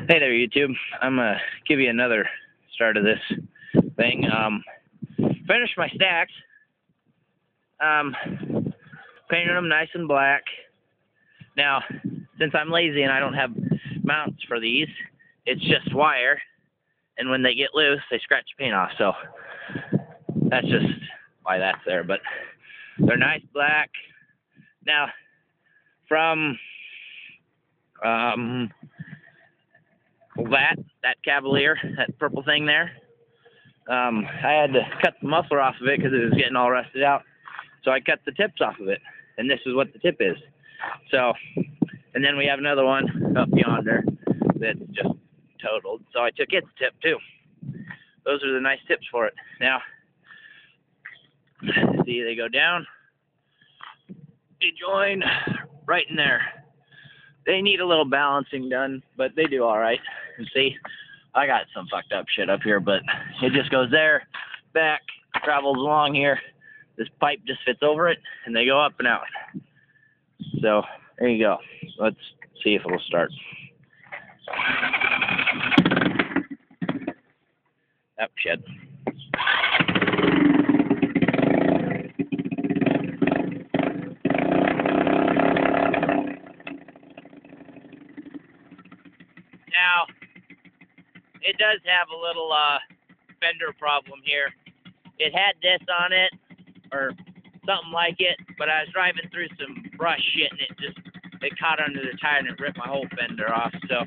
Hey there, YouTube. I'm gonna give you another start of this thing. Finished my stacks. Painted them nice and black. Now, since I'm lazy and I don't have mounts for these, it's just wire. And when they get loose, they scratch the paint off. So that's just why that's there. But they're nice black. Now, from that Cavalier, that purple thing there, I had to cut the muffler off of it because it was getting all rusted out. So I cut the tips off of it, and this is what the tip is. So, and then we have another one up yonder that's just totaled. So I took its tip too. Those are the nice tips for it. Now, see, they go down. They join right in there. They need a little balancing done, but they do all right. You see, I got some fucked up shit up here, but it just goes there, back, travels along here. This pipe just fits over it, and they go up and out. So there you go. Let's see if it'll start. That shit. Now, it does have a little fender problem here. It had this on it, or something like it, but I was driving through some brush shit and it caught under the tire and it ripped my whole fender off. So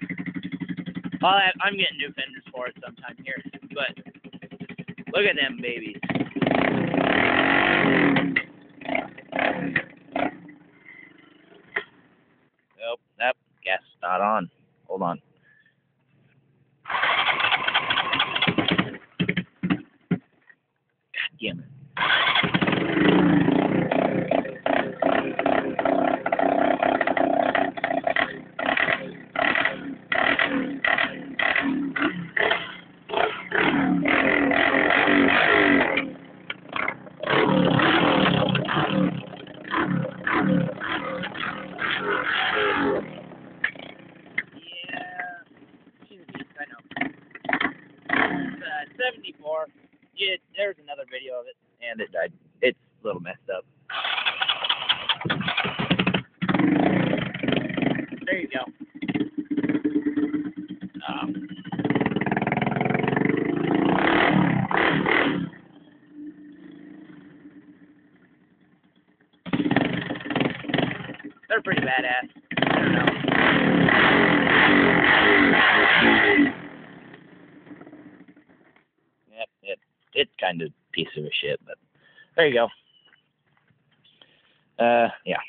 I'm getting new fenders for it sometime here. But look at them babies. Nope, gas is not on. Hold on. God damn it. I know. 74. Yeah, there's another video of it, and it died. It's a little messed up. There you go. They're pretty badass. I don't know. Yep, it's kind of a piece of a shit, but there you go. Yeah.